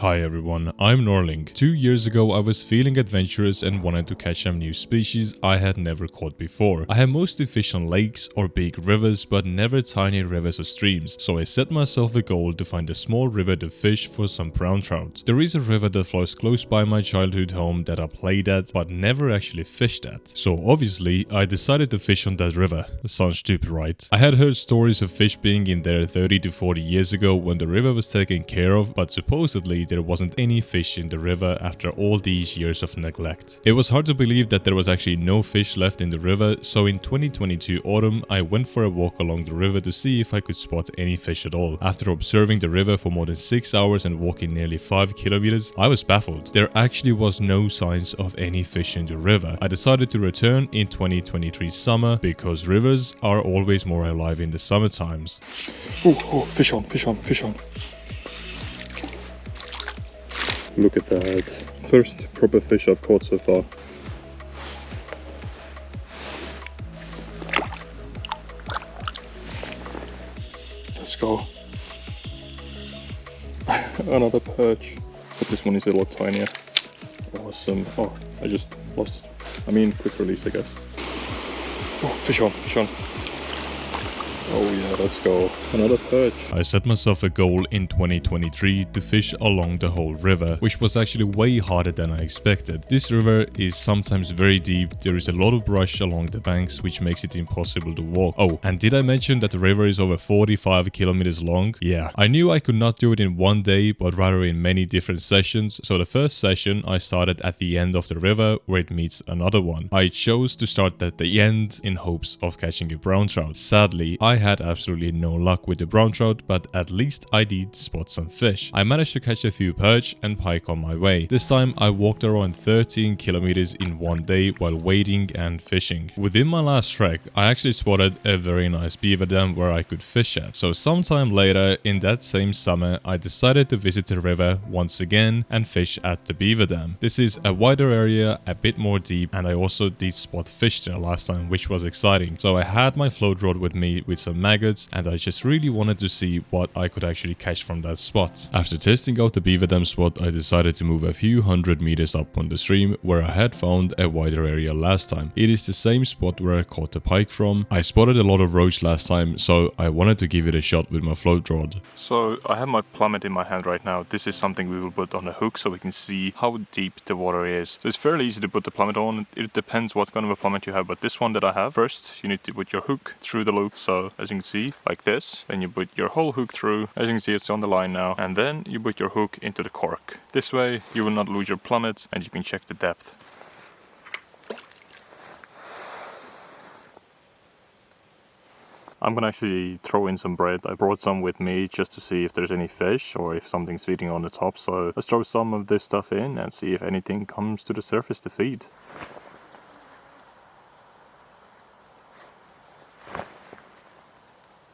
Hi everyone, I'm Norling. 2 years ago I was feeling adventurous and wanted to catch some new species I had never caught before. I have mostly fished on lakes or big rivers, but never tiny rivers or streams, so I set myself a goal to find a small river to fish for some brown trout. There is a river that flows close by my childhood home that I played at, but never actually fished at. So obviously I decided to fish on that river. Sounds stupid, right? I had heard stories of fish being in there 30 to 40 years ago when the river was taken care of, but supposedly there wasn't any fish in the river after all these years of neglect. It was hard to believe that there was actually no fish left in the river, so in 2022 autumn I went for a walk along the river to see if I could spot any fish at all. After observing the river for more than 6 hours and walking nearly 5 kilometers, I was baffled. There actually was no signs of any fish in the river. I decided to return in 2023 summer because rivers are always more alive in the summer times. Oh, fish on, fish on, fish on. Look at that. First proper fish I've caught so far. Let's go. Another perch. But this one is a lot tinier. Awesome. Oh, I just lost it. I mean, quick release, I guess. Oh, fish on, fish on. Oh yeah, let's go. Another perch. I set myself a goal in 2023 to fish along the whole river, which was actually way harder than I expected. This river is sometimes very deep, there is a lot of brush along the banks which makes it impossible to walk. Oh, and did I mention that the river is over 45 kilometers long? Yeah, I knew I could not do it in one day, but rather in many different sessions, so the first session I started at the end of the river where it meets another one. I chose to start at the end in hopes of catching a brown trout. Sadly, I had absolutely no luck with the brown trout, but at least I did spot some fish. I managed to catch a few perch and pike on my way. This time I walked around 13 kilometers in one day while wading and fishing. Within my last trek, I actually spotted a very nice beaver dam where I could fish at. So sometime later in that same summer, I decided to visit the river once again and fish at the beaver dam. This is a wider area, a bit more deep, and I also did spot fish there last time, which was exciting. So I had my float rod with me with some maggots, and I just really wanted to see what I could actually catch from that spot. After testing out the beaver dam spot, I decided to move a few hundred meters up on the stream where I had found a wider area last time. It is the same spot where I caught the pike from. I spotted a lot of roach last time, so I wanted to give it a shot with my float rod. So I have my plummet in my hand right now. This is something we will put on a hook so we can see how deep the water is. So it's fairly easy to put the plummet on. It depends what kind of a plummet you have, but this one that I have, first you need to put your hook through the loop. So as you can see, like this, then you put your whole hook through. As you can see, it's on the line now, and then you put your hook into the cork. This way you will not lose your plummet and you can check the depth. I'm gonna actually throw in some bread. I brought some with me just to see if there's any fish or if something's feeding on the top. So let's throw some of this stuff in and see if anything comes to the surface to feed.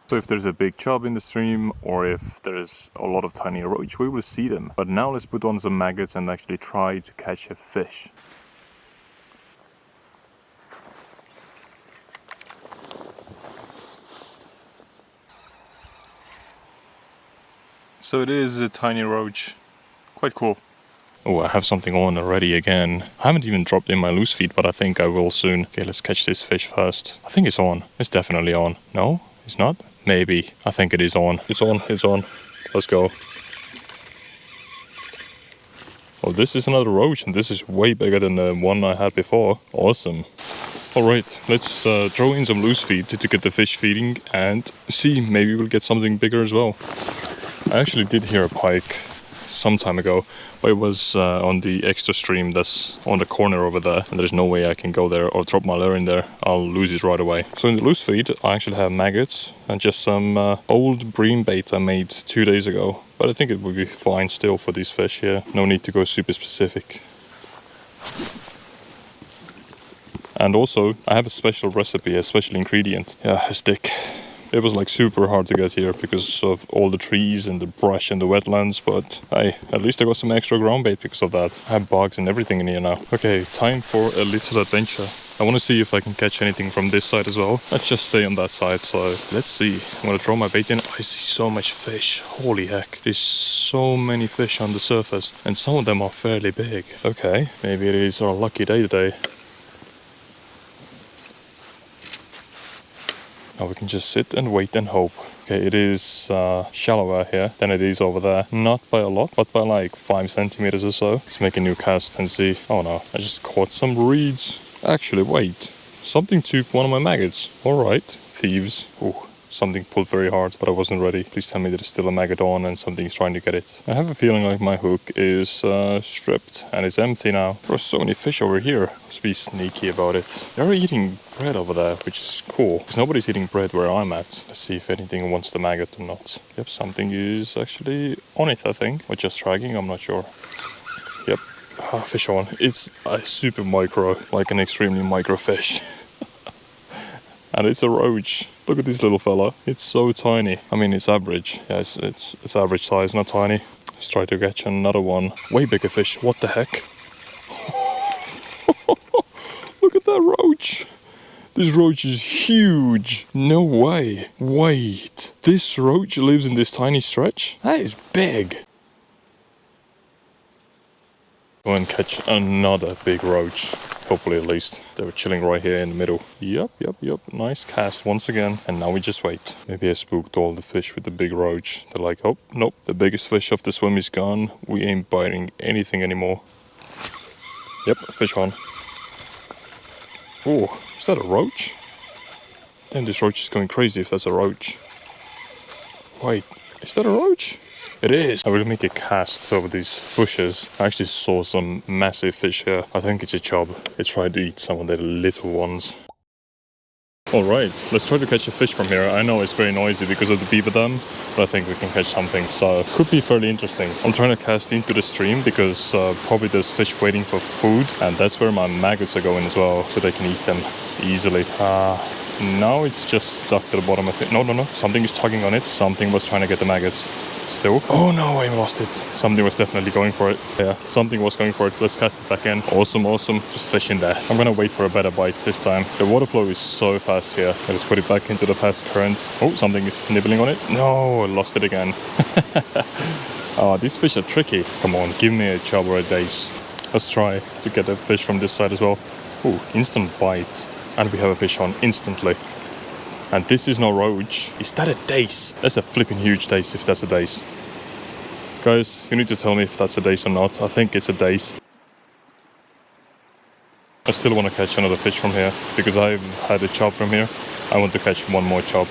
So if there's a big chub in the stream or if there's a lot of tiny roach, we will see them. But now let's put on some maggots and actually try to catch a fish. So it is a tiny roach. Quite cool. Oh, I have something on already again. I haven't even dropped in my loose feed, but I think I will soon. Okay, let's catch this fish first. I think it's on. It's definitely on. No, it's not? Maybe. I think it is on. It's on, it's on. Let's go. Oh, this is another roach, and this is way bigger than the one I had before. Awesome. Alright, let's throw in some loose feed to get the fish feeding and see, maybe we'll get something bigger as well. I actually did hear a pike some time ago, but it was on the extra stream that's on the corner over there, and there's no way I can go there or drop my lure in there. I'll lose it right away. So in the loose feed I actually have maggots and just some old bream bait I made 2 days ago, but I think it would be fine still for these fish here. No need to go super specific. And also I have a special recipe, a special ingredient. Yeah, a stick. It was like super hard to get here because of all the trees and the brush and the wetlands, but hey, at least I got some extra ground bait because of that. I have bugs and everything in here now. Okay, time for a little adventure. I want to see if I can catch anything from this side as well. Let's just stay on that side, so let's see. I'm gonna throw my bait in. I see so much fish. Holy heck. There's so many fish on the surface, and some of them are fairly big. Okay, maybe it is our lucky day today. Now we can just sit and wait and hope. Okay, it is shallower here than it is over there. Not by a lot, but by like 5 centimeters or so. Let's make a new cast and see. Oh no, I just caught some reeds. Actually, wait. Something took one of my maggots. Alright, thieves. Oh, something pulled very hard, but I wasn't ready. Please tell me there's still a maggot on and something's trying to get it. I have a feeling like my hook is stripped and it's empty now. There are so many fish over here. Let's be sneaky about it. They're eating bread over there, which is cool. Because nobody's eating bread where I'm at. Let's see if anything wants the maggot or not. Yep, something is actually on it, I think. Or just dragging, I'm not sure. Yep. Fish on. It's a super micro, like an extremely micro fish. And it's a roach. Look at this little fella. It's so tiny. I mean, it's average. Yeah, it's average size, not tiny. Let's try to catch another one. Way bigger fish. What the heck? Look at that roach. This roach is huge. No way. Wait. This roach lives in this tiny stretch? That is big. Go and catch another big roach. Hopefully, at least. They were chilling right here in the middle. Yep. Nice cast once again. And now we just wait. Maybe I spooked all the fish with the big roach. They're like, oh, nope. The biggest fish of the swim is gone. We ain't biting anything anymore. Yep, fish on. Oh, is that a roach? Damn, this roach is going crazy if that's a roach. Wait, is that a roach? It is. I will make a cast over these bushes. I actually saw some massive fish here. I think it's a chub. It tried to eat some of the little ones. Alright, let's try to catch a fish from here. I know it's very noisy because of the beaver dam, but I think we can catch something, so it could be fairly interesting. I'm trying to cast into the stream because probably there's fish waiting for food, and that's where my maggots are going as well, so they can eat them easily. Now it's just stuck to the bottom of it. No, something is tugging on it. Something was trying to get the maggots. Still. Oh no, I lost it. Something was definitely going for it. Yeah, something was going for it. Let's cast it back in. Awesome. Just fish in there. I'm gonna wait for a better bite this time. The water flow is so fast here. Let's put it back into the fast current. Oh, something is nibbling on it. No, I lost it again. Oh, these fish are tricky. Come on, give me a chub or a dace. Let's try to get a fish from this side as well. Oh, instant bite. And we have a fish on instantly. And this is no roach. Is that a dace? That's a flipping huge dace if that's a dace. Guys, you need to tell me if that's a dace or not. I think it's a dace. I still want to catch another fish from here because I've had a chub from here. I want to catch one more chub.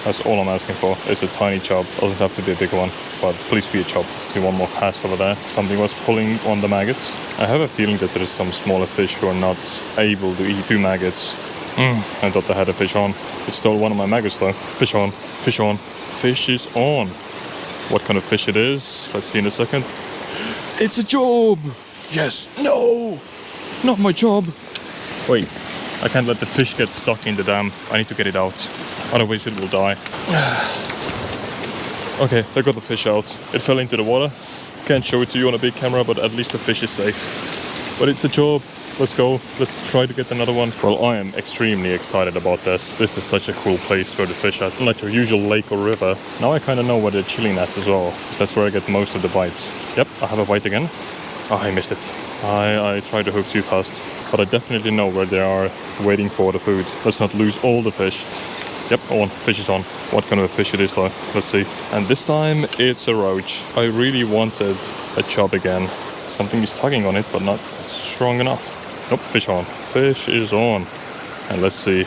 That's all I'm asking for. It's a tiny chub. Doesn't have to be a big one, but please be a chub. Let's do one more cast over there. Something was pulling on the maggots. I have a feeling that there is some smaller fish who are not able to eat 2 maggots. I thought I had a fish on. It stole one of my maggots though. Fish on. Fish on. Fish is on. What kind of fish it is? Let's see in a second. It's a job! Yes! No! Not my job! Wait. I can't let the fish get stuck in the dam. I need to get it out. Otherwise it will die. Okay, I got the fish out. It fell into the water. Can't show it to you on a big camera, but at least the fish is safe. But it's a job. Let's go. Let's try to get another one. Well, I am extremely excited about this. This is such a cool place for the fish at. Like your usual lake or river. Now I kind of know where they're chilling at as well. Because that's where I get most of the bites. Yep, I have a bite again. Oh, I missed it. I tried to hook too fast. But I definitely know where they are waiting for the food. Let's not lose all the fish. Yep, on. Fish is on. What kind of a fish it is though? Let's see. And this time it's a roach. I really wanted a chub again. Something is tugging on it, but not strong enough. Nope, fish on. Fish is on. And let's see.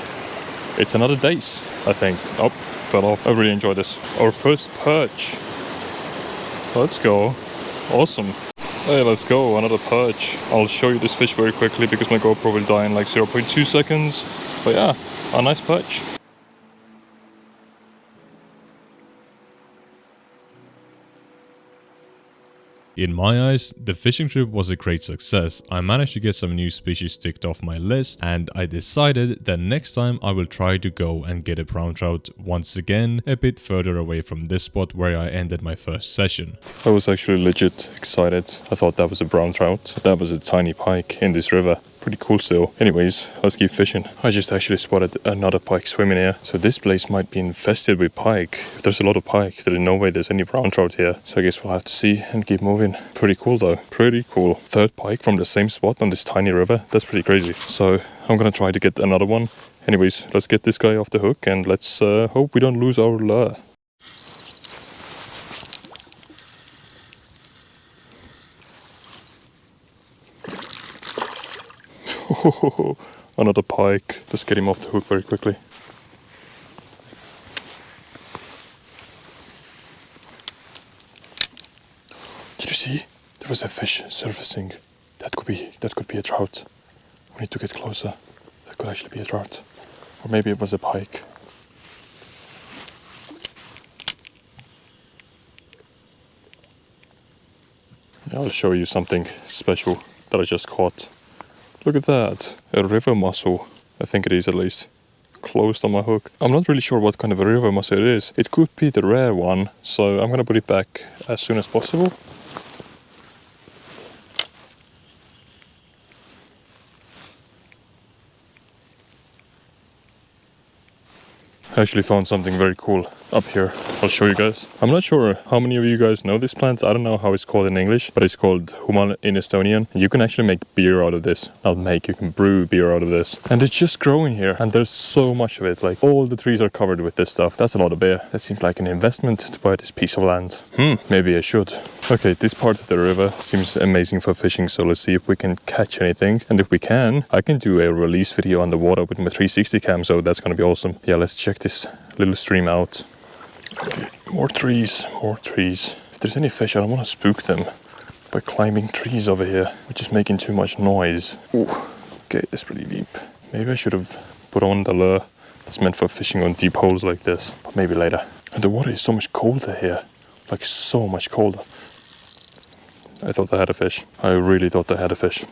It's another dace, I think. Oh, fell off. I really enjoyed this. Our first perch. Let's go. Awesome. Hey, let's go. Another perch. I'll show you this fish very quickly because my GoPro will die in like 0.2 seconds. But yeah, a nice perch. In my eyes, the fishing trip was a great success. I managed to get some new species ticked off my list, and I decided that next time I will try to go and get a brown trout once again a bit further away from this spot where I ended my first session. I was actually legit excited. I thought that was a brown trout. That was a tiny pike in this river. Pretty cool still. Anyways, let's keep fishing. I just actually spotted another pike swimming here. So this place might be infested with pike. If there's a lot of pike, there's no way there's any brown trout here. So I guess we'll have to see and keep moving. Pretty cool though. Pretty cool. Third pike from the same spot on this tiny river. That's pretty crazy. So I'm gonna try to get another one. Anyways, let's get this guy off the hook and let's hope we don't lose our lure. Another pike. Let's get him off the hook very quickly. Did you see? There was a fish surfacing. That could be a trout. We need to get closer. That could actually be a trout. Or maybe it was a pike. I'll show you something special that I just caught. Look at that, a river mussel. I think it is at least. Closed on my hook. I'm not really sure what kind of a river mussel it is. It could be the rare one, so I'm gonna put it back as soon as possible. I actually found something very cool up here. I'll show you guys. I'm not sure how many of you guys know this plant. I don't know how it's called in English, but it's called Wobbler in Estonian. You can actually make beer out of this. You can brew beer out of this. And it's just growing here. And there's so much of it. Like all the trees are covered with this stuff. That's a lot of beer. That seems like an investment to buy this piece of land. Maybe I should. Okay, this part of the river seems amazing for fishing. So let's see if we can catch anything. And if we can, I can do a release video on the water with my 360 cam. So that's going to be awesome. Yeah, let's check this little stream out. Okay, more trees, more trees. If there's any fish, I don't want to spook them by climbing trees over here, which is making too much noise. Ooh, okay, that's pretty deep. Maybe I should have put on the lure that's meant for fishing on deep holes like this, but maybe later. And the water is so much colder here, like so much colder. I thought I had a fish. I really thought I had a fish.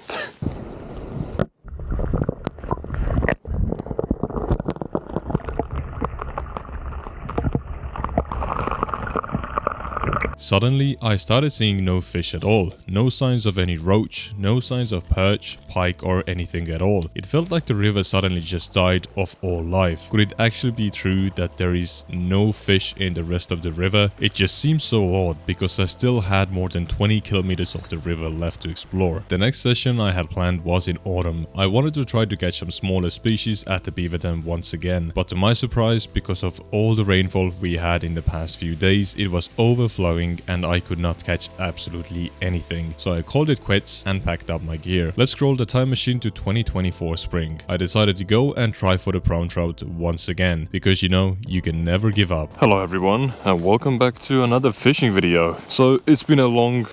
Suddenly, I started seeing no fish at all. No signs of any roach, no signs of perch, pike or anything at all. It felt like the river suddenly just died of all life. Could it actually be true that there is no fish in the rest of the river? It just seems so odd because I still had more than 20 kilometers of the river left to explore. The next session I had planned was in autumn. I wanted to try to catch some smaller species at the beaver dam once again. But to my surprise, because of all the rainfall we had in the past few days, it was overflowing and I could not catch absolutely anything. So I called it quits and packed up my gear. Let's scroll the time machine to 2024 spring. I decided to go and try for the brown trout once again, because you know, you can never give up. Hello everyone, and welcome back to another fishing video. So it's been a long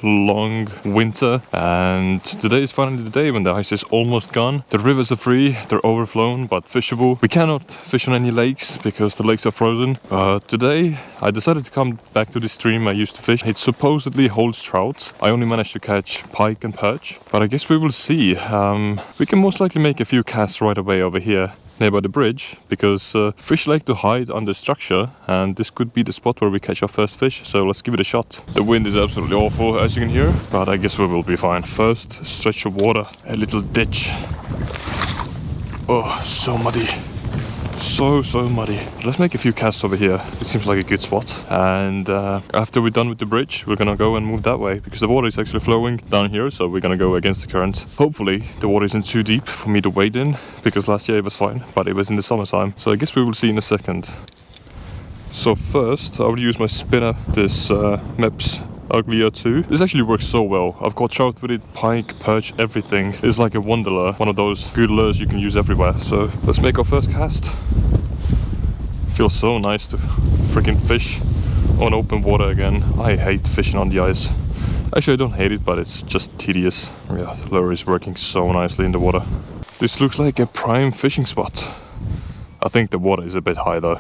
winter, and today is finally the day when the ice is almost gone. The rivers are free, they're overflown but fishable. We cannot fish on any lakes because the lakes are frozen. Today I decided to come back to the stream I used to fish. It supposedly holds trout. I only managed to catch pike and perch, but I guess we will see. We can most likely make a few casts right away over here nearby the bridge, because fish like to hide under structure, and this could be the spot where we catch our first fish, so let's give it a shot. The wind is absolutely awful, as you can hear, but I guess we will be fine. First stretch of water, a little ditch. Oh, so muddy. So muddy. Let's make a few casts over here. This seems like a good spot. And after we're done with the bridge, we're gonna go and move that way, because the water is actually flowing down here, so we're gonna go against the current. Hopefully the water isn't too deep for me to wade in, because last year it was fine, but it was in the summertime. So I guess we will see in a second. So first I will use my spinner, this MEPS Uglier 2. This actually works so well. I've caught trout with it, pike, perch, everything. It's like a wonder lure, one of those good lures you can use everywhere. So let's make our first cast. Feels so nice to freaking fish on open water again. I hate fishing on the ice. Actually, I don't hate it, but it's just tedious. Yeah, the lure is working so nicely in the water. This looks like a prime fishing spot. I think the water is a bit high though.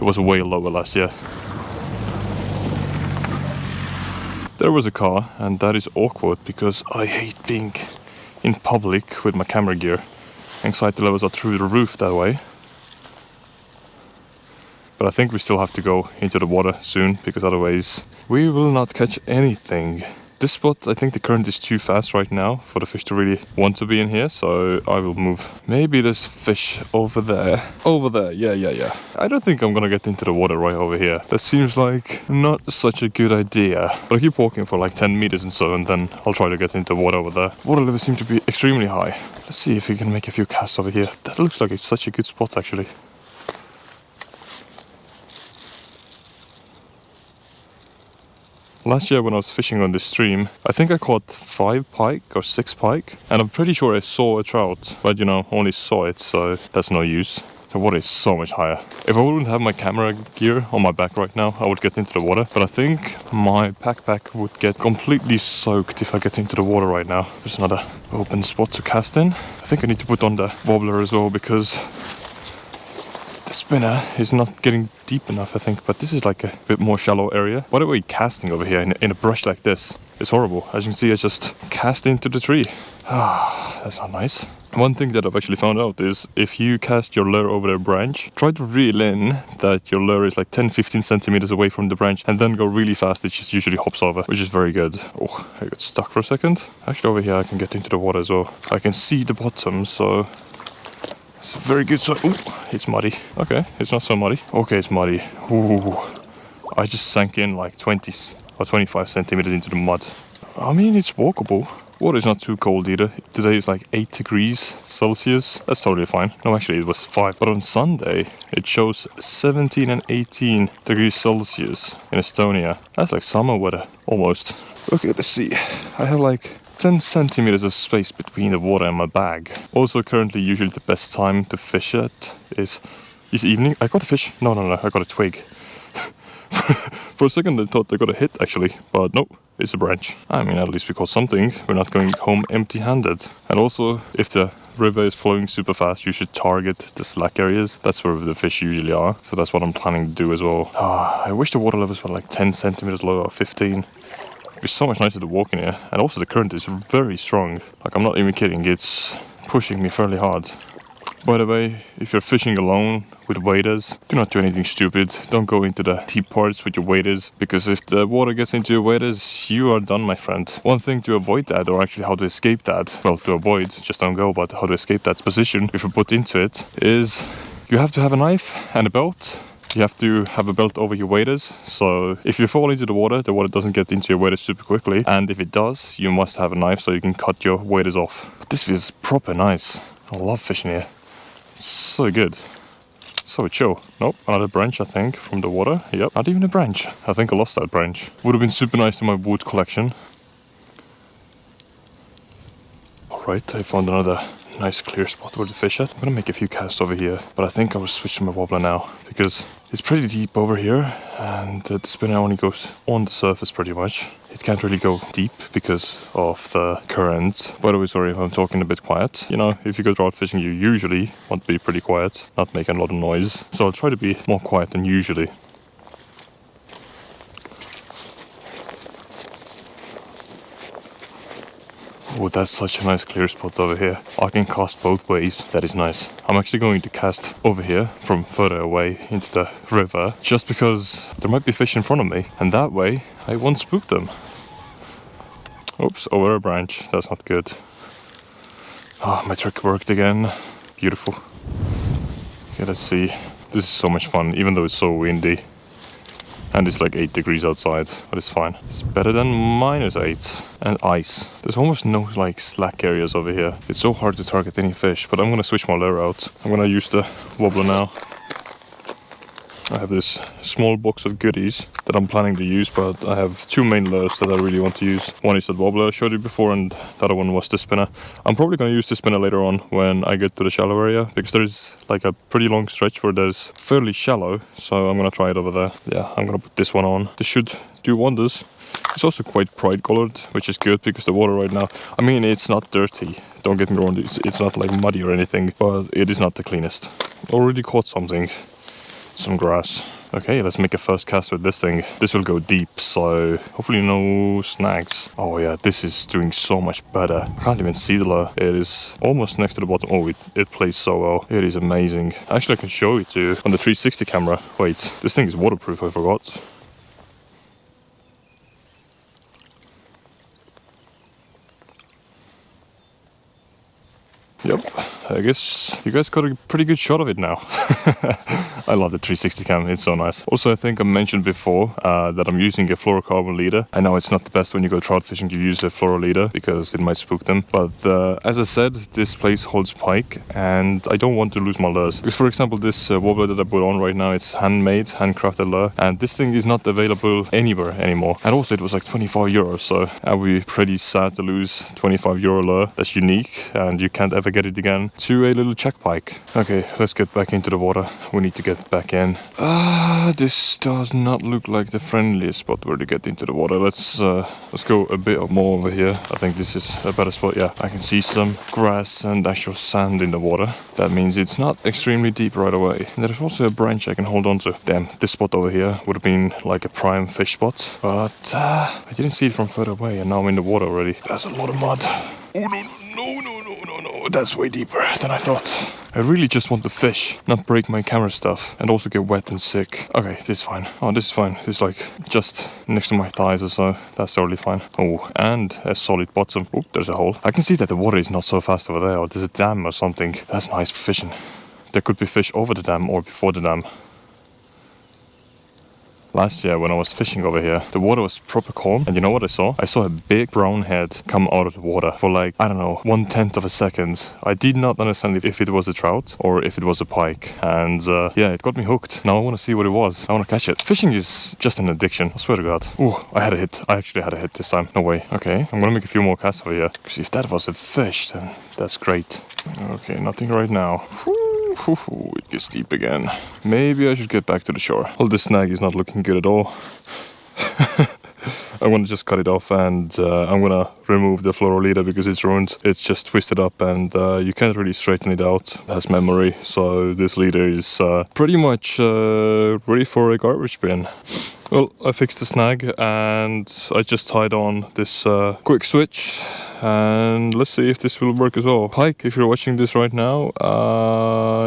It was way lower last year. There was a car, and that is awkward because I hate being in public with my camera gear. Anxiety levels are through the roof that way. But I think we still have to go into the water soon, because otherwise we will not catch anything. This spot, I think the current is too fast right now for the fish to really want to be in here, so I will move. Maybe there's fish over there. Over there, yeah. I don't think I'm gonna get into the water right over here. That seems like not such a good idea. But I keep walking for like 10 meters and so, and then I'll try to get into the water over there. Water levels seem to be extremely high. Let's see if we can make a few casts over here. That looks like it's such a good spot actually. Last year when I was fishing on this stream, I think I caught 5 pike or 6 pike, and I'm pretty sure I saw a trout, but you know, only saw it, so that's no use. The water is so much higher. If I wouldn't have my camera gear on my back right now, I would get into the water, but I think my backpack would get completely soaked if I get into the water right now. There's another open spot to cast in. I think I need to put on the wobbler as well, because the spinner is not getting deep enough, I think, but this is like a bit more shallow area. Why are we casting over here in a brush like this? It's horrible. As you can see, I just cast into the tree. Ah, that's not nice. One thing that I've actually found out is if you cast your lure over a branch, try to reel in that your lure is like 10-15 centimeters away from the branch, and then go really fast. It just usually hops over, which is very good. Oh, I got stuck for a second. Actually, over here I can get into the water as well. I can see the bottom, so it's very good. So, ooh, it's muddy. Okay, it's not so muddy. Okay, it's muddy. Ooh, I just sank in like 20 or 25 centimeters into the mud. I mean, it's walkable. Water is not too cold either. Today is like 8 degrees Celsius. That's totally fine. No, actually it was 5. But on Sunday, it shows 17 and 18 degrees Celsius in Estonia. That's like summer weather, almost. Okay, let's see. I have like 10 centimeters of space between the water and my bag. Also, currently, usually the best time to fish at is evening. I got a fish. No, I got a twig. For a second I thought I got a hit actually, but nope, it's a branch. I mean, at least we caught something. We're not going home empty-handed. And also, if the river is flowing super fast, you should target the slack areas. That's where the fish usually are. So that's what I'm planning to do as well. I wish the water levels were like 10 centimeters lower or 15. It's so much nicer to walk in here. And also the current is very strong. Like, I'm not even kidding, it's pushing me fairly hard. By the way, if you're fishing alone with waders, do not do anything stupid. Don't go into the deep parts with your waders, because if the water gets into your waders, you are done, my friend. One thing to avoid that, or actually how to escape that, well, to avoid, just don't go, but how to escape that position if you put into it, is you have to have a knife and a belt. You have to have a belt over your waders, so if you fall into the water doesn't get into your waders super quickly, and if it does, you must have a knife so you can cut your waders off. But this feels proper nice. I love fishing here. It's so good. So chill. Nope, another branch I think from the water. Yep, not even a branch. I think I lost that branch. Would have been super nice to my wood collection. Alright, I found another nice clear spot where to fish at. I'm gonna make a few casts over here, but I think I will switch to my wobbler now, because it's pretty deep over here, and the spinner only goes on the surface pretty much. It can't really go deep because of the current. By the way, sorry if I'm talking a bit quiet. You know, if you go trout fishing, you usually want to be pretty quiet, not making a lot of noise. So I'll try to be more quiet than usually. Oh, that's such a nice clear spot over here. I can cast both ways. That is nice. I'm actually going to cast over here from further away into the river, just because there might be fish in front of me, and that way I won't spook them. Oops, over a branch. That's not good. Oh, my trick worked again. Beautiful. Okay, let's see. This is so much fun, even though it's so windy. And it's like 8 degrees outside, but it's fine. It's better than -8 and ice. There's almost no like slack areas over here. It's so hard to target any fish, but I'm gonna switch my lure out. I'm gonna use the wobbler now. I have this small box of goodies that I'm planning to use, but I have 2 main lures that I really want to use. One is the wobbler I showed you before, and the other one was the spinner. I'm probably going to use the spinner later on when I get to the shallow area, because there's like a pretty long stretch where there's fairly shallow, so I'm going to try it over there. Yeah, I'm going to put this one on. This should do wonders. It's also quite bright colored, which is good because the water right now, I mean, it's not dirty. Don't get me wrong, it's not like muddy or anything, but it is not the cleanest. Already caught something. Some grass. Okay, let's make a first cast with this thing. This will go deep, so hopefully no snags. Oh yeah, this is doing so much better. I can't even see the lure. It is almost next to the bottom. Oh, it plays so well. It is amazing. Actually, I can show it to you on the 360 camera. Wait, this thing is waterproof, I forgot. Yep, I guess you guys got a pretty good shot of it now. I love the 360 cam, it's so nice. Also, I think I mentioned before that I'm using a fluorocarbon leader. I know it's not the best when you go trout fishing to use a fluoro leader because it might spook them. But as I said, this place holds pike and I don't want to lose my lures. Because for example, this wobbler that I put on right now, it's handmade, handcrafted lure. And this thing is not available anywhere anymore. And also it was like 25 euros. So I'll be pretty sad to lose 25 euro lure that's unique and you can't ever get it again to a little check pike. Okay, let's get back into the water. We need to get back in. This does not look like the friendliest spot where to get into the water. Let's go a bit more over here. I think this is a better spot. Yeah, I can see some grass and actual sand in the water. That means it's not extremely deep right away. And there's also a branch I can hold on to. Damn, this spot over here would have been like a prime fish spot, but I didn't see it from further away and now I'm in the water already. That's a lot of mud. Oh no, that's way deeper than I thought. I really just want to fish, not break my camera stuff and also get wet and sick. Okay, this is fine. Oh, this is fine. It's like just next to my thighs or so. That's totally fine. Oh, and a solid bottom. Oh, there's a hole. I can see that the water is not so fast over there, or there's a dam or something. That's nice for fishing. There could be fish over the dam or before the dam. Last year when I was fishing over here, the water was proper calm. And you know what I saw? I saw a big brown head come out of the water for like, I don't know, 1/10 of a second. I did not understand if it was a trout or if it was a pike. And yeah, it got me hooked. Now I want to see what it was. I want to catch it. Fishing is just an addiction. I swear to God. Ooh, I had a hit. I actually had a hit this time. No way. Okay, I'm going to make a few more casts over here. Because if that was a fish, then that's great. Okay, nothing right now. It gets deep again. Maybe I should get back to the shore. Well, this snag is not looking good at all. I'm gonna just cut it off and I'm gonna remove the fluoro leader because it's ruined. It's just twisted up and you can't really straighten it out. It has memory, so this leader is pretty much ready for a garbage bin. Well, I fixed the snag and I just tied on this quick switch and let's see if this will work as well. Pike, if you're watching this right now,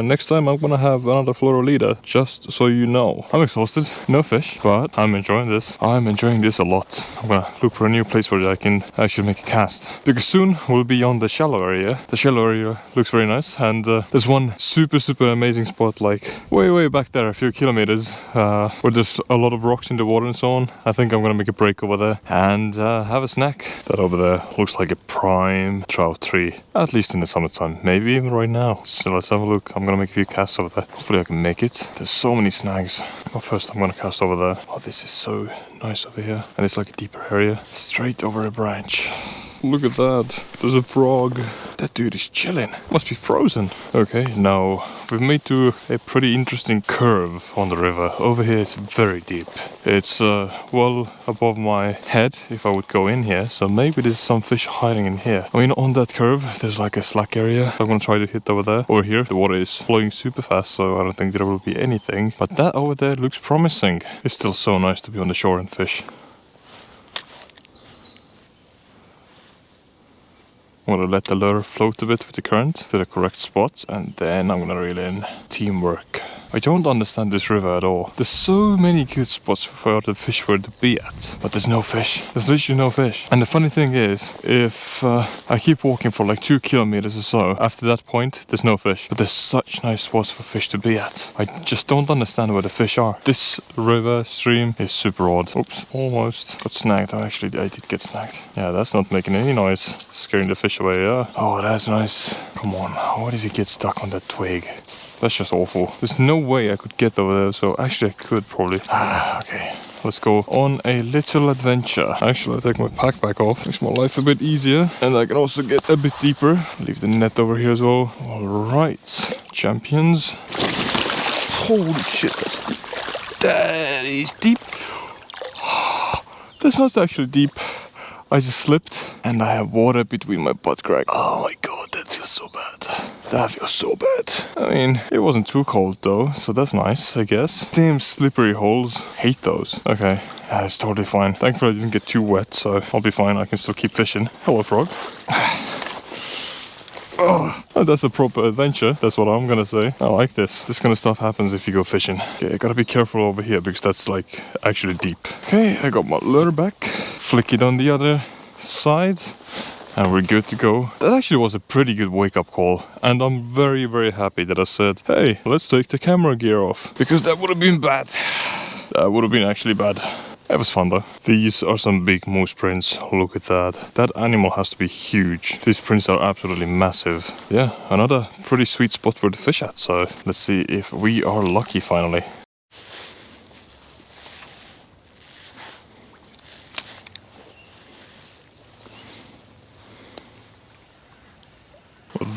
next time I'm gonna have another fluoro leader, just so you know. I'm exhausted, no fish, but I'm enjoying this. I'm enjoying this a lot. I'm gonna look for a new place where I can actually make a cast. Because soon we'll be on the shallow area. The shallow area looks very nice and there's one super amazing spot like way back there, a few kilometers, where there's a lot of rocks in the water and so on. I think I'm gonna make a break over there and have a snack. That over there looks like a prime trout tree, at least in the summertime, maybe even right now. So let's have a look. I'm gonna make a few casts over there. Hopefully I can make it. There's so many snags. But first I'm gonna cast over there. Oh, this is so nice over here, and it's like a deeper area straight over a branch. Look at that, there's a frog. That dude is chilling. Must be frozen. Okay, now we've made to a pretty interesting curve on the river. Over here it's very deep. It's well above my head if I would go in here. So maybe there's some fish hiding in here. I mean, on that curve there's like a slack area. I'm gonna try to hit over there. Over here the water is flowing super fast, so I don't think there will be anything. But that over there looks promising. It's still so nice to be on the shore and fish. I'm gonna let the lure float a bit with the current to the correct spot and then I'm gonna reel in. Teamwork. I don't understand this river at all. There's so many good spots for the fish where to be at, but there's no fish. There's literally no fish. And the funny thing is, if I keep walking for like 2 kilometers or so, after that point, there's no fish. But there's such nice spots for fish to be at. I just don't understand where the fish are. This river stream is super odd. Oops, almost got snagged. Actually, I did get snagged. Yeah, that's not making any noise. Scaring the fish away, yeah. Oh, that's nice. Come on, how did he get stuck on that twig? That's just awful. There's no way I could get over there, so actually I could probably. Okay, let's go on a little adventure. Actually, I'll take my pack back off. Makes my life a bit easier. And I can also get a bit deeper. Leave the net over here as well. Alright, champions. Holy shit, that's deep. That is deep. That's not actually deep. I just slipped and I have water between my butt crack. Oh my god, that feels feels so bad. That feels so bad. I mean, it wasn't too cold though, so that's nice, I guess. Damn slippery holes. Hate those. Okay, yeah, it's totally fine. Thankfully I didn't get too wet, so I'll be fine. I can still keep fishing. Hello, frog. Oh, that's a proper adventure. That's what I'm gonna say. I like this. This kind of stuff happens if you go fishing. Okay, I gotta be careful over here because that's like actually deep. Okay, I got my lure back. Flick it on the other side. And we're good to go. That actually was a pretty good wake-up call. And I'm very, very happy that I said, hey, let's take the camera gear off. Because that would have been bad. That would have been actually bad. It was fun though. These are some big moose prints. Look at that. That animal has to be huge. These prints are absolutely massive. Yeah, another pretty sweet spot for the fish at. So let's see if we are lucky finally.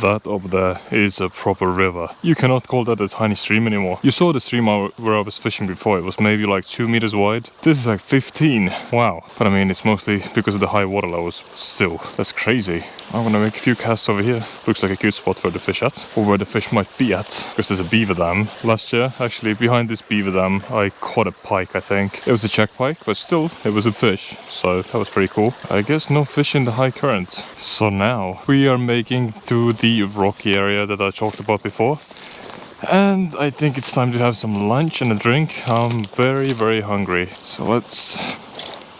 That up there is a proper river. You cannot call that a tiny stream anymore. You saw the stream where I was fishing before. It was maybe like 2 meters wide. This is like 15. Wow. But I mean, it's mostly because of the high water levels. Still, that's crazy. I'm gonna make a few casts over here. Looks like a good spot for the fish at, or where the fish might be at, because there's a beaver dam. Last year, actually, behind this beaver dam, I caught a pike, I think. It was a check pike, but still, it was a fish. So that was pretty cool. I guess no fish in the high current. So now we are making through the rocky area that I talked about before, and I think it's time to have some lunch and a drink. I'm very, very hungry, so let's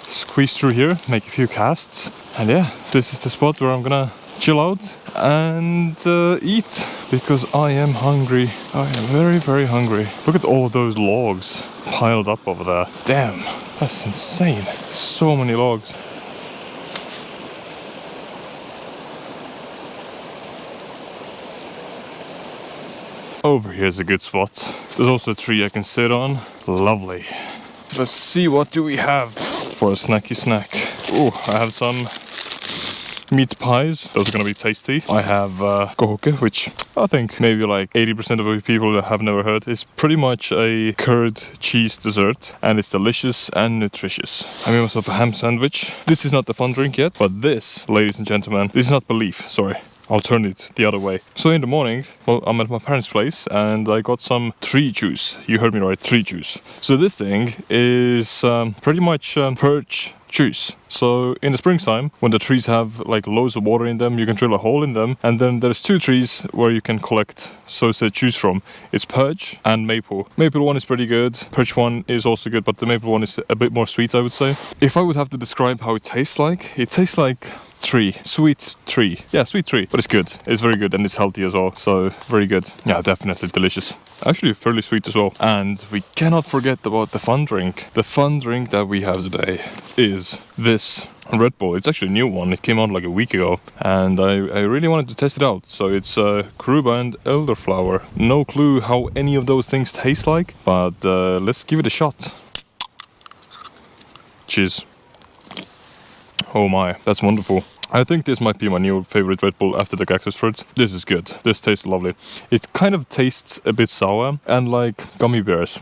squeeze through here, make a few casts, and yeah, this is the spot where I'm gonna chill out and eat, because I am hungry. I am very, very hungry. Look at all of those logs piled up over there. Damn, that's insane. So many logs. Over here is a good spot. There's also a tree I can sit on. Lovely. Let's see, what do we have for a snacky snack. Oh, I have some meat pies. Those are gonna be tasty. I have kohoke, which I think maybe like 80% of the people that have never heard. It's pretty much a curd cheese dessert, and it's delicious and nutritious. I made myself a ham sandwich. This is not the fun drink yet, but this, ladies and gentlemen, this is not belief, sorry. I'll turn it the other way. So in the morning, well, I'm at my parents' place and I got some tree juice. You heard me right, tree juice. So this thing is pretty much perch juice. So in the springtime, when the trees have like loads of water in them, you can drill a hole in them, and then there's 2 trees where you can collect, so to say, juice from. It's perch and maple. Maple one is pretty good. Perch one is also good, but the maple one is a bit more sweet, I would say. If I would have to describe how it tastes like tree, sweet tree. Yeah, sweet tree, but it's good. It's very good and it's healthy as well, so very good. Yeah, definitely delicious. Actually fairly sweet as well. And we cannot forget about the fun drink. The fun drink that we have today is this Red Bull. It's actually a new one. It came out like a week ago, and I really wanted to test it out. So it's Karuba and elderflower. No clue how any of those things taste like, but let's give it a shot. Cheers. Oh my, that's wonderful. I think this might be my new favorite Red Bull after the cactus fruits. This is good. This tastes lovely. It kind of tastes a bit sour and like gummy bears.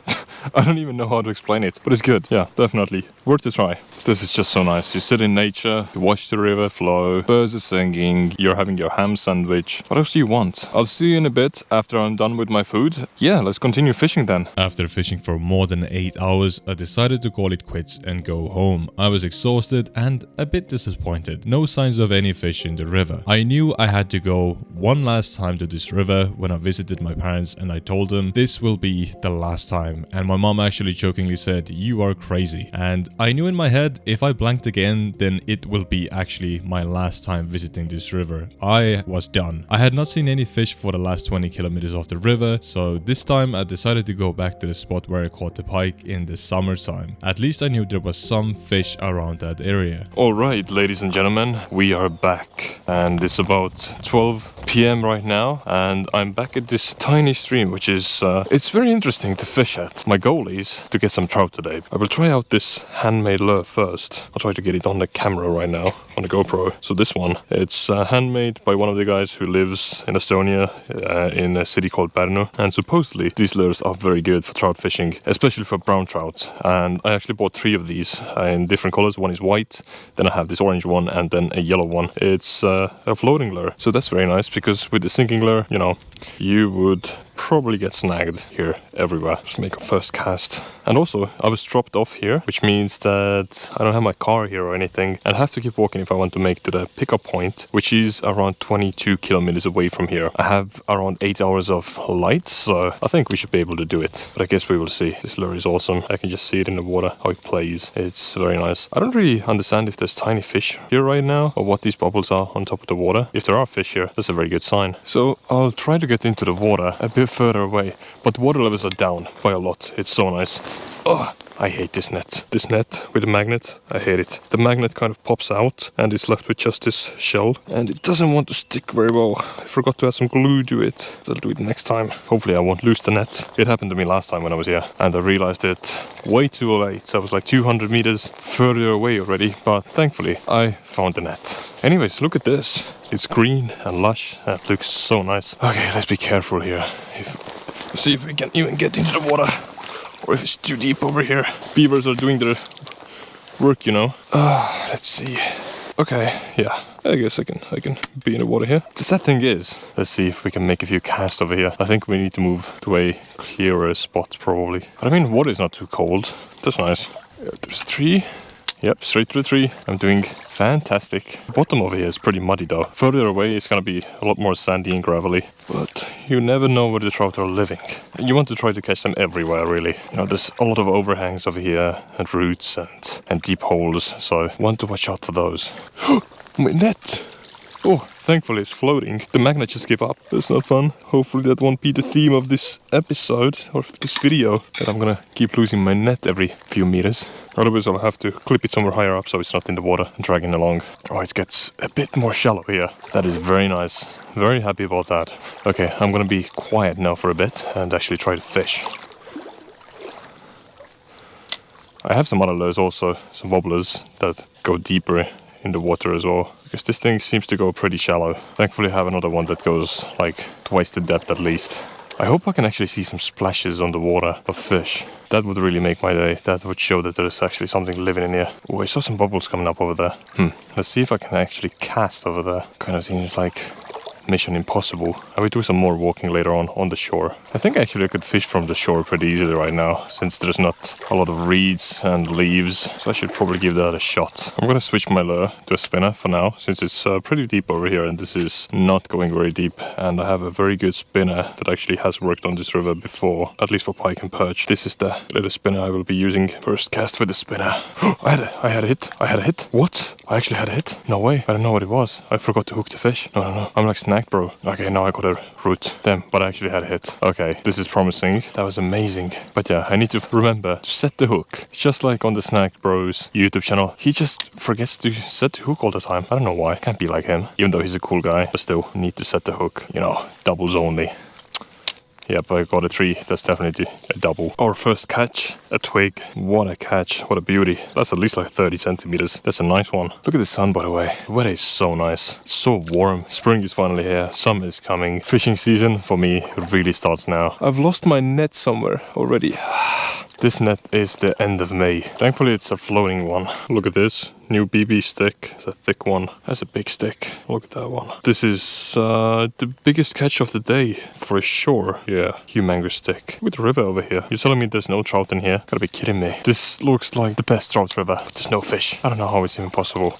I don't even know how to explain it, but it's good. Yeah, definitely. Worth a try. This is just so nice. You sit in nature, you watch the river flow, birds are singing, you're having your ham sandwich. What else do you want? I'll see you in a bit after I'm done with my food. Yeah, let's continue fishing then. After fishing for more than 8 hours, I decided to call it quits and go home. I was exhausted and a bit disappointed. No signs of any fish in the river. I knew I had to go one last time to this river when I visited my parents, and I told them this will be the last time. And my mom actually jokingly said, "You are crazy." And I knew in my head, if I blanked again, then it will be actually my last time visiting this river. I was done. I had not seen any fish for the last 20 kilometers of the river, so this time I decided to go back to the spot where I caught the pike in the summertime. At least I knew there was some fish around that area. Alright, ladies and gentlemen, we are back, and it's about 12 p.m. right now, and I'm back at this tiny stream, which is it's very interesting to fish at. My goal is to get some trout today. I will try out this handmade lure first. I'll try to get it on the camera right now, on the GoPro. So this one, it's handmade by one of the guys who lives in Estonia, in a city called Pärnu, and supposedly these lures are very good for trout fishing, especially for brown trout. And I actually bought 3 of these in different colors. One is white, then I have this orange one, and then a yellow one. It's a floating lure. So that's very nice, because with the sinking lure, you know, you would probably get snagged here everywhere. Just make a first cast. And also, I was dropped off here, which means that I don't have my car here or anything, and I have to keep walking if I want to make to the pickup point, which is around 22 kilometers away from here. I have around 8 hours of light, so I think we should be able to do it. But I guess we will see. This lure is awesome. I can just see it in the water, how it plays. It's very nice. I don't really understand if there's tiny fish here right now, or what these bubbles are on top of the water. If there are fish here, that's a very good sign. So I'll try to get into the water a bit further away, but the water levels are down by a lot. It's so nice. Oh, I hate this net. This net with the magnet, I hate it. The magnet kind of pops out and it's left with just this shell, and it doesn't want to stick very well. I forgot to add some glue to it. I'll do it next time. Hopefully I won't lose the net. It happened to me last time when I was here, and I realized it way too late. I was like 200 meters further away already, but thankfully I found the net. Anyways, look at this. It's green and lush and it looks so nice. Okay, let's be careful here. See if we can even get into the water, or if it's too deep over here. Beavers are doing their work, you know. Let's see. Okay, yeah, I guess I can be in the water here. The sad thing is, let's see if we can make a few casts over here. I think we need to move to a clearer spot probably. But I mean, water is not too cold. That's nice. Yeah, there's a tree. Yep, straight to the tree. I'm doing fantastic. The bottom over here is pretty muddy though. Further away it's gonna be a lot more sandy and gravelly. But you never know where the trout are living. And you want to try to catch them everywhere really. You know, there's a lot of overhangs over here and roots and deep holes. So I want to watch out for those. My net! Oh, thankfully it's floating. The magnet just gave up. That's not fun. Hopefully that won't be the theme of this episode or this video, that I'm gonna keep losing my net every few meters. Otherwise I'll have to clip it somewhere higher up so it's not in the water and dragging along. Oh, it gets a bit more shallow here. That is very nice. Very happy about that. Okay, I'm gonna be quiet now for a bit and actually try to fish. I have some other lures also, some wobblers that go deeper in the water as well, because this thing seems to go pretty shallow. Thankfully I have another one that goes like twice the depth at least. I hope I can actually see some splashes on the water of fish. That would really make my day. That would show that there's actually something living in here. Oh, I saw some bubbles coming up over there. Let's see if I can actually cast over there. Kind of seems like mission impossible. I will do some more walking later on the shore. I think actually I could fish from the shore pretty easily right now, since there's not a lot of reeds and leaves, so I should probably give that a shot. I'm gonna switch my lure to a spinner for now, since it's pretty deep over here and this is not going very deep, and I have a very good spinner that actually has worked on this river before, at least for pike and perch. This is the little spinner I will be using. First cast with the spinner. I had a hit. What? I actually had a hit? No way. I don't know what it was. I forgot to hook the fish. No. I'm like snagged, bro. Okay, now I got a root. Damn, but I actually had a hit. Okay, this is promising. That was amazing. But yeah, I need to remember to set the hook. Just like on the Snagged Bros YouTube channel. He just forgets to set the hook all the time. I don't know why. Can't be like him. Even though he's a cool guy, but still need to set the hook. You know, doubles only. Yep, I got a 3. That's definitely a double. Our first catch, a twig. What a catch. What a beauty. That's at least like 30 centimeters. That's a nice one. Look at the sun, by the way. The weather is so nice. It's so warm. Spring is finally here. Summer is coming. Fishing season for me really starts now. I've lost my net somewhere already. This net is the end of May. Thankfully it's a floating one. Look at this. New BB stick. It's a thick one. That's a big stick. Look at that one. This is the biggest catch of the day for sure. Yeah, humongous stick. With the river over here. You're telling me there's no trout in here? Gotta be kidding me. This looks like the best trout river. There's no fish. I don't know how it's even possible.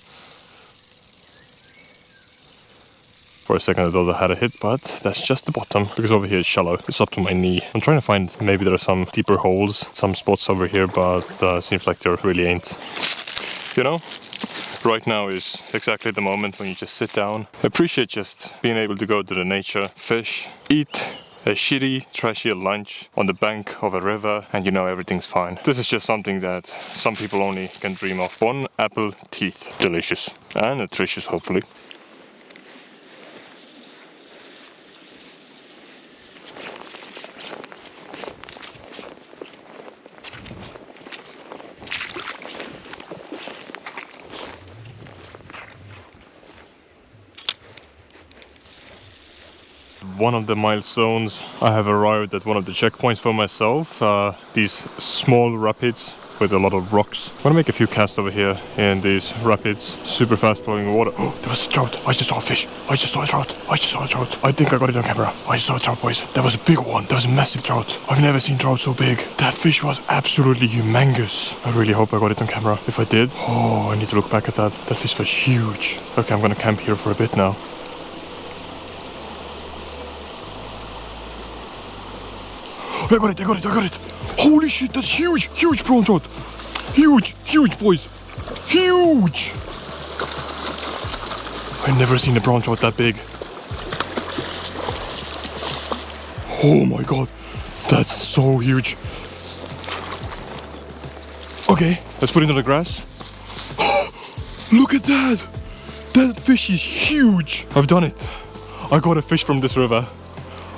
For a second I thought I had a hit, but that's just the bottom, because over here it's shallow. It's up to my knee. I'm trying to find, maybe there are some deeper holes, some spots over here, but seems like there really ain't. You know, right now is exactly the moment when you just sit down. I appreciate just being able to go to the nature, fish, eat a shitty, trashy lunch on the bank of a river, and you know everything's fine. This is just something that some people only can dream of. 1 apple teeth. Delicious. And nutritious, hopefully. One of the milestones, I have arrived at one of the checkpoints for myself. These small rapids with a lot of rocks. I'm gonna make a few casts over here in these rapids. Super fast flowing water. Oh, there was a trout. I just saw a fish. I just saw a trout. I just saw a trout. I think I got it on camera. I just saw a trout, boys. That was a big one. That was a massive trout. I've never seen trout so big. That fish was absolutely humongous. I really hope I got it on camera. If I did, oh, I need to look back at that. That fish was huge. Okay, I'm gonna camp here for a bit now. I got it. Holy shit, that's huge. Huge brown trout. Huge, boys. Huge. I've never seen a brown trout that big. Oh my god, that's so huge. Okay, let's put it in the grass. Look at that. That fish is huge. I've done it. I got a fish from this river.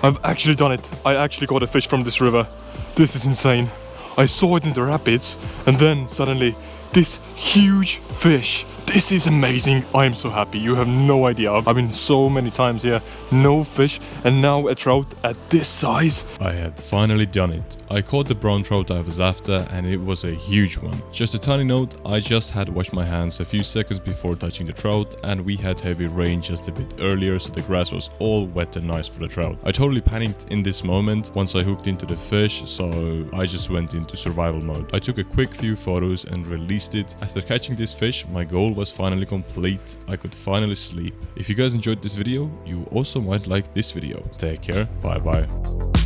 I've actually done it. I actually got a fish from this river. This is insane. I saw it in the rapids and then suddenly this huge fish. This is amazing. I am so happy. You have no idea. I've been so many times here. No fish and now a trout at this size. I had finally done it. I caught the brown trout I was after and it was a huge one. Just a tiny note, I just had washed my hands a few seconds before touching the trout and we had heavy rain just a bit earlier, so the grass was all wet and nice for the trout. I totally panicked in this moment once I hooked into the fish, so I just went into survival mode. I took a quick few photos and released it. After catching this fish, my goal was finally complete. I could finally sleep. If you guys enjoyed this video, you also might like this video. Take care. Bye bye.